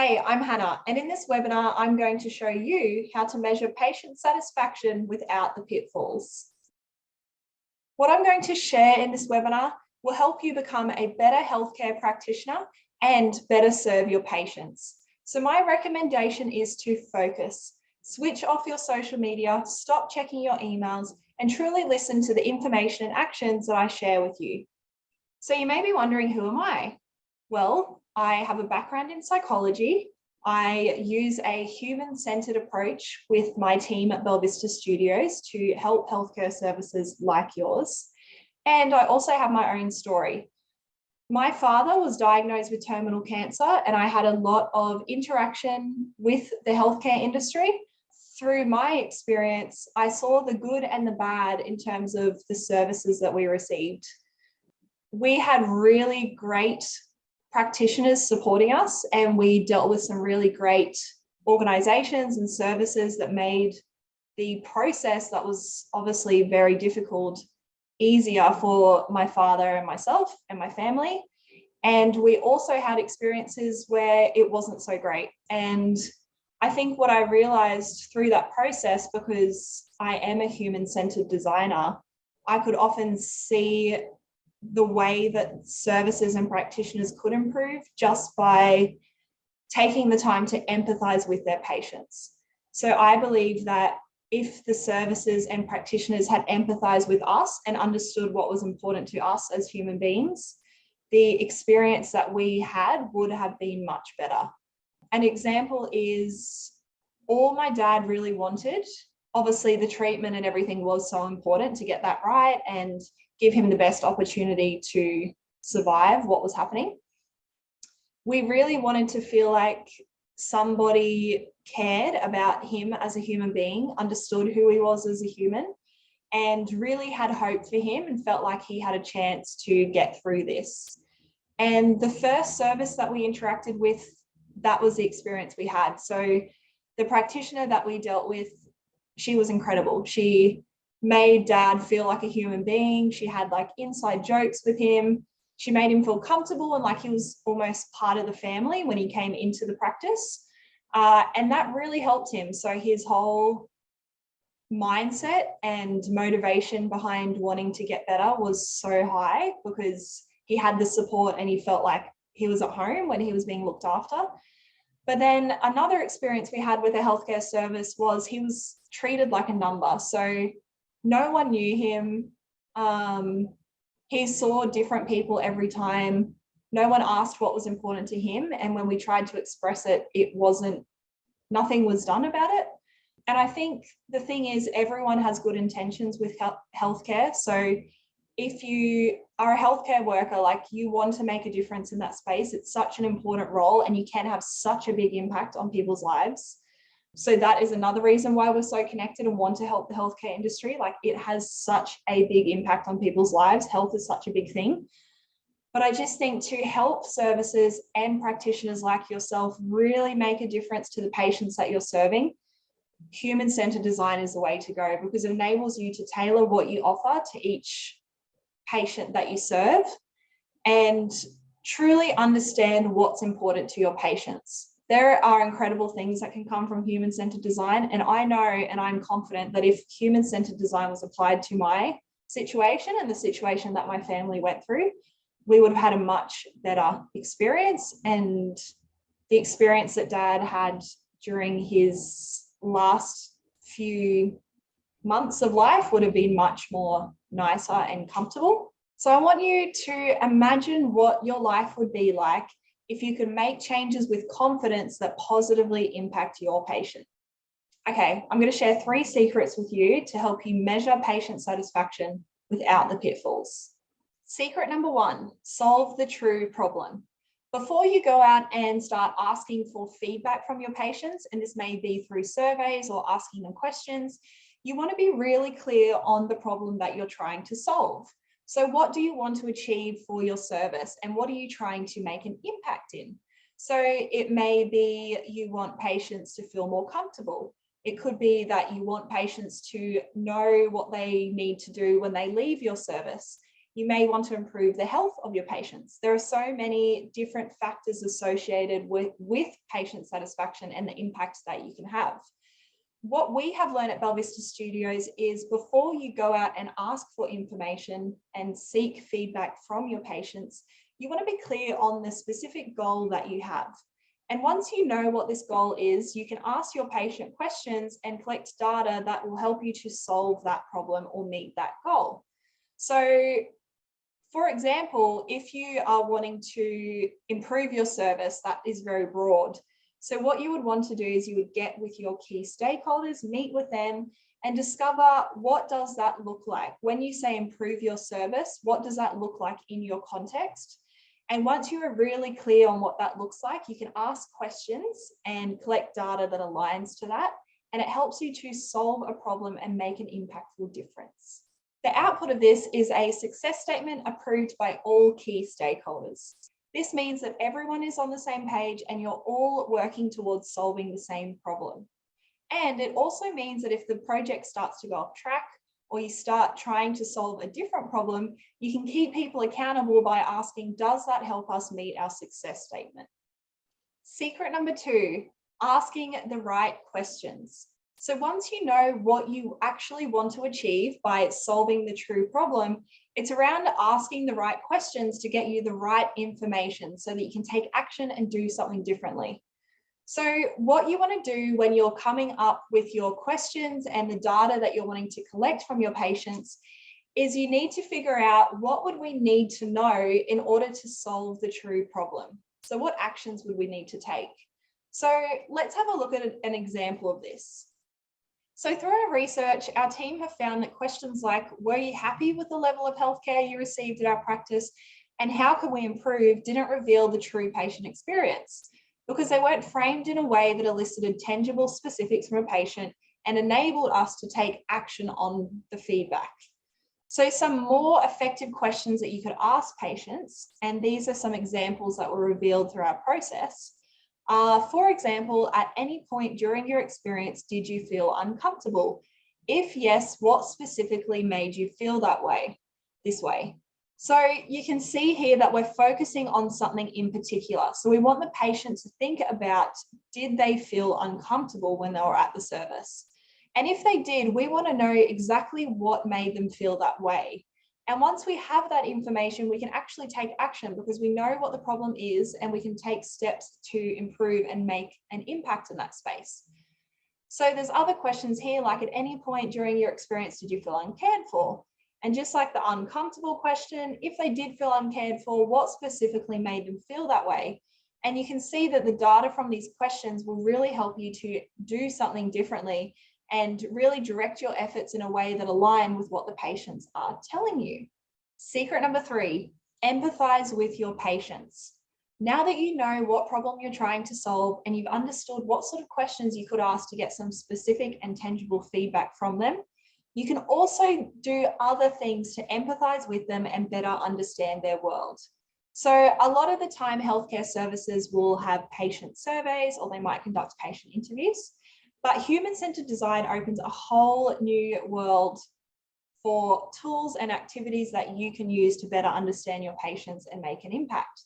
Hey, I'm Hannah, and in this webinar, I'm going to show you how to measure patient satisfaction without the pitfalls. What I'm going to share in this webinar will help you become a better healthcare practitioner and better serve your patients. So my recommendation is to focus, switch off your social media, stop checking your emails, and truly listen to the information and actions that I share with you. So you may be wondering, who am I? Well, I have a background in psychology. I use a human-centered approach with my team at Bella Vista Studios to help healthcare services like yours. And I also have my own story. My father was diagnosed with terminal cancer, and I had a lot of interaction with the healthcare industry. Through my experience, I saw the good and the bad in terms of the services that we received. We had really great practitioners supporting us, and we dealt with some really great organizations and services that made the process that was obviously very difficult easier for my father and myself and my family. And we also had experiences where it wasn't so great. And I think what I realized through that process, because I am a human-centered designer, I could often see the way that services and practitioners could improve just by taking the time to empathize with their patients. So I believe that if the services and practitioners had empathized with us and understood what was important to us as human beings, the experience that we had would have been much better. An example is all my dad really wanted. Obviously, the treatment and everything was so important to get that right and give him the best opportunity to survive what was happening. We really wanted to feel like somebody cared about him as a human being, understood who he was as a human, and really had hope for him and felt like he had a chance to get through this. And the first service that we interacted with, that was the experience we had. So the practitioner that we dealt with, she was incredible. She made dad feel like a human being. She had like inside jokes with him. She made him feel comfortable and like he was almost part of the family when he came into the practice. And that really helped him. So his whole mindset and motivation behind wanting to get better was so high because he had the support and he felt like he was at home when he was being looked after. But then another experience we had with a healthcare service was he was treated like a number. So no one knew him. He saw different people every time. No one asked what was important to him. And when we tried to express it, nothing was done about it. And I think the thing is, everyone has good intentions with healthcare. So if you are a healthcare worker, like you want to make a difference in that space, it's such an important role and you can have such a big impact on people's lives. So that is another reason why we're so connected and want to help the healthcare industry. Like it has such a big impact on people's lives. Health is such a big thing. But I just think to help services and practitioners like yourself really make a difference to the patients that you're serving, human-centered design is the way to go because it enables you to tailor what you offer to each patient that you serve and truly understand what's important to your patients. There are incredible things that can come from human-centered design. And I know, and I'm confident that if human-centered design was applied to my situation and the situation that my family went through, we would have had a much better experience. And the experience that dad had during his last few months of life would have been much more nicer and comfortable. So I want you to imagine what your life would be like if you could make changes with confidence that positively impact your patient. Okay, I'm going to share 3 secrets with you to help you measure patient satisfaction without the pitfalls. Secret number 1, solve the true problem. Before you go out and start asking for feedback from your patients, and this may be through surveys or asking them questions, you want to be really clear on the problem that you're trying to solve. So what do you want to achieve for your service and what are you trying to make an impact in? So it may be you want patients to feel more comfortable. It could be that you want patients to know what they need to do when they leave your service. You may want to improve the health of your patients. There are so many different factors associated with patient satisfaction and the impact that you can have. What we have learned at Bella Vista Studios is before you go out and ask for information and seek feedback from your patients, you want to be clear on the specific goal that you have. And once you know what this goal is, you can ask your patient questions and collect data that will help you to solve that problem or meet that goal. So, for example, if you are wanting to improve your service, that is very broad. So what you would want to do is you would get with your key stakeholders, meet with them, and discover what does that look like. When you say improve your service, what does that look like in your context? And once you are really clear on what that looks like, you can ask questions and collect data that aligns to that. And it helps you to solve a problem and make an impactful difference. The output of this is a success statement approved by all key stakeholders. This means that everyone is on the same page and you're all working towards solving the same problem. And it also means that if the project starts to go off track or you start trying to solve a different problem, you can keep people accountable by asking, does that help us meet our success statement? Secret number 2, asking the right questions. So once you know what you actually want to achieve by solving the true problem, it's around asking the right questions to get you the right information so that you can take action and do something differently. So what you want to do when you're coming up with your questions and the data that you're wanting to collect from your patients is you need to figure out what would we need to know in order to solve the true problem. So what actions would we need to take? So let's have a look at an example of this. So through our research, our team have found that questions like, were you happy with the level of healthcare you received at our practice, and how can we improve, didn't reveal the true patient experience, because they weren't framed in a way that elicited tangible specifics from a patient and enabled us to take action on the feedback. So some more effective questions that you could ask patients, and these are some examples that were revealed through our process, for example, at any point during your experience, did you feel uncomfortable? If yes, what specifically made you feel this way? So you can see here that we're focusing on something in particular. So we want the patient to think about, did they feel uncomfortable when they were at the service? And if they did, we want to know exactly what made them feel that way. And once we have that information, we can actually take action because we know what the problem is and we can take steps to improve and make an impact in that space. So there's other questions here, like at any point during your experience, did you feel uncared for? And just like the uncomfortable question, if they did feel uncared for, what specifically made them feel that way? And you can see that the data from these questions will really help you to do something differently and really direct your efforts in a way that align with what the patients are telling you. Secret number 3, empathize with your patients. Now that you know what problem you're trying to solve and you've understood what sort of questions you could ask to get some specific and tangible feedback from them, you can also do other things to empathize with them and better understand their world. So a lot of the time, healthcare services will have patient surveys or they might conduct patient interviews. But human-centered design opens a whole new world for tools and activities that you can use to better understand your patients and make an impact.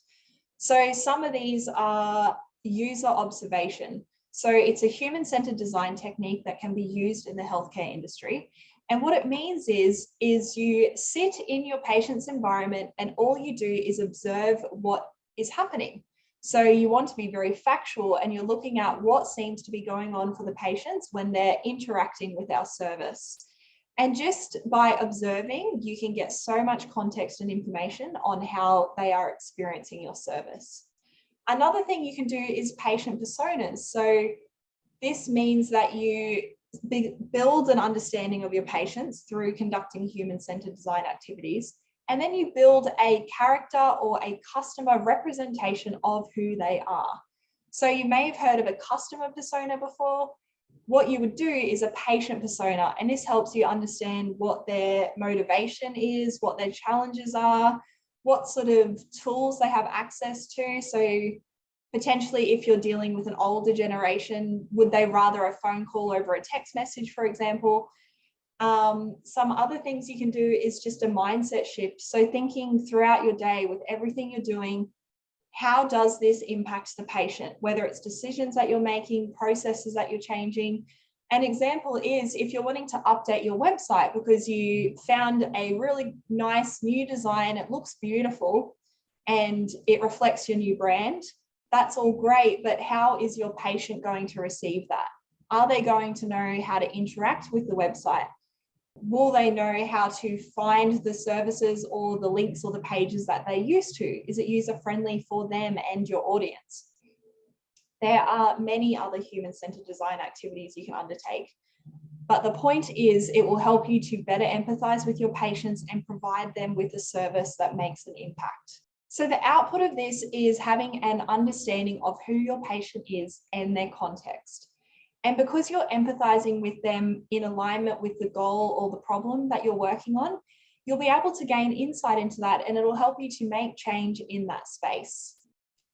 So some of these are user observation. So it's a human-centered design technique that can be used in the healthcare industry. And what it means is you sit in your patient's environment and all you do is observe what is happening. So you want to be very factual and you're looking at what seems to be going on for the patients when they're interacting with our service. And just by observing, you can get so much context and information on how they are experiencing your service. Another thing you can do is patient personas. So this means that you build an understanding of your patients through conducting human-centered design activities. And then you build a character or a customer representation of who they are. So you may have heard of a customer persona before. What you would do is a patient persona, and this helps you understand what their motivation is, what their challenges are, what sort of tools they have access to. So potentially if you're dealing with an older generation, would they rather a phone call over a text message, for example? Some other things you can do is just a mindset shift. So thinking throughout your day with everything you're doing, how does this impact the patient? Whether it's decisions that you're making, processes that you're changing. An example is if you're wanting to update your website because you found a really nice new design, it looks beautiful and it reflects your new brand, that's all great, but how is your patient going to receive that? Are they going to know how to interact with the website? Will they know how to find the services or the links or the pages that they're used to? Is it user-friendly for them and your audience? There are many other human-centered design activities you can undertake. But the point is, it will help you to better empathize with your patients and provide them with a service that makes an impact. So the output of this is having an understanding of who your patient is and their context. And because you're empathizing with them in alignment with the goal or the problem that you're working on, you'll be able to gain insight into that, and it'll help you to make change in that space.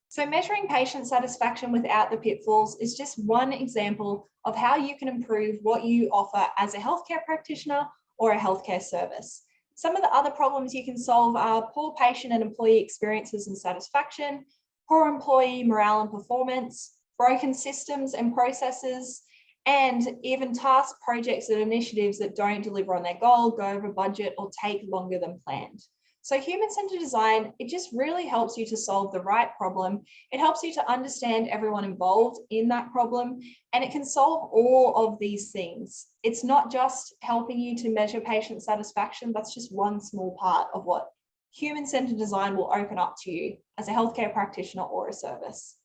So measuring patient satisfaction without the pitfalls is just one example of how you can improve what you offer as a healthcare practitioner or a healthcare service. Some of the other problems you can solve are poor patient and employee experiences and satisfaction, poor employee morale and performance, broken systems and processes, and even task projects and initiatives that don't deliver on their goal, go over budget, or take longer than planned. So human-centered design, it just really helps you to solve the right problem. It helps you to understand everyone involved in that problem, and it can solve all of these things. It's not just helping you to measure patient satisfaction. That's just one small part of what human-centered design will open up to you as a healthcare practitioner or a service.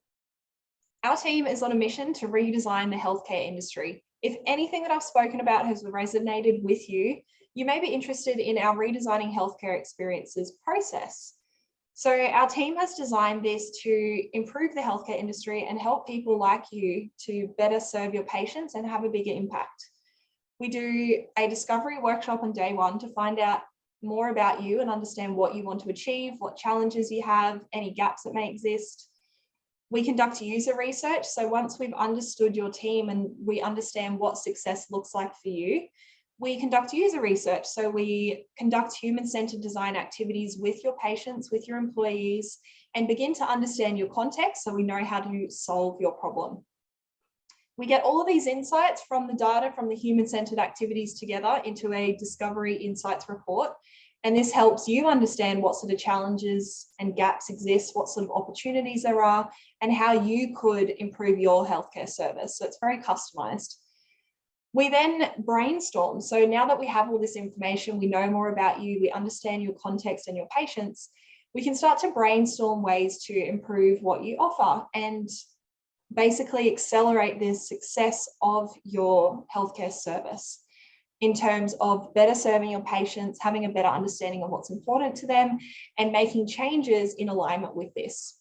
Our team is on a mission to redesign the healthcare industry. If anything that I've spoken about has resonated with you, you may be interested in our Redesigning Healthcare Experiences process. So our team has designed this to improve the healthcare industry and help people like you to better serve your patients and have a bigger impact. We do a discovery workshop on day one to find out more about you and understand what you want to achieve, what challenges you have, any gaps that may exist. We conduct user research. So once we've understood your team and we understand what success looks like for you, we conduct user research. So we conduct human-centered design activities with your patients, with your employees, and begin to understand your context so we know how to solve your problem. We get all of these insights from the data from the human-centered activities together into a discovery insights report. And this helps you understand what sort of challenges and gaps exist, what sort of opportunities there are, and how you could improve your healthcare service. So it's very customized. We then brainstorm. So now that we have all this information, we know more about you, we understand your context and your patients, we can start to brainstorm ways to improve what you offer and basically accelerate the success of your healthcare service in terms of better serving your patients, having a better understanding of what's important to them, and making changes in alignment with this.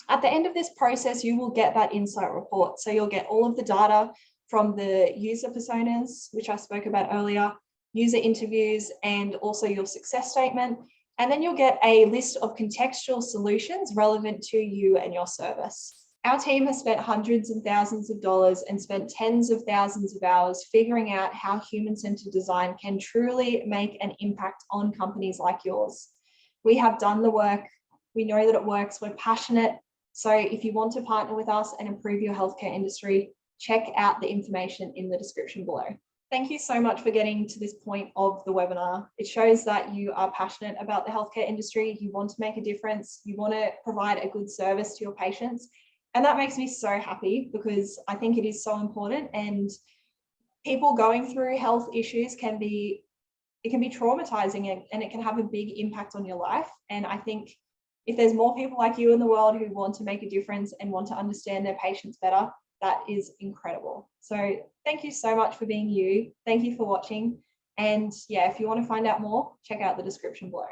At the end of this process, you will get that insight report. So you'll get all of the data from the user personas, which I spoke about earlier, user interviews, and also your success statement. And then you'll get a list of contextual solutions relevant to you and your service. Our team has spent hundreds and thousands of dollars and spent tens of thousands of hours figuring out how human-centered design can truly make an impact on companies like yours. We have done the work. We know that it works. We're passionate. So if you want to partner with us and improve your healthcare industry, check out the information in the description below. Thank you so much for getting to this point of the webinar. It shows that you are passionate about the healthcare industry. You want to make a difference. You want to provide a good service to your patients. And that makes me so happy because I think it is so important, and people going through health issues can be traumatizing, and it can have a big impact on your life. And I think if there's more people like you in the world who want to make a difference and want to understand their patients better, that is incredible. So thank you so much for being you. Thank you for watching. And yeah, if you want to find out more, check out the description below.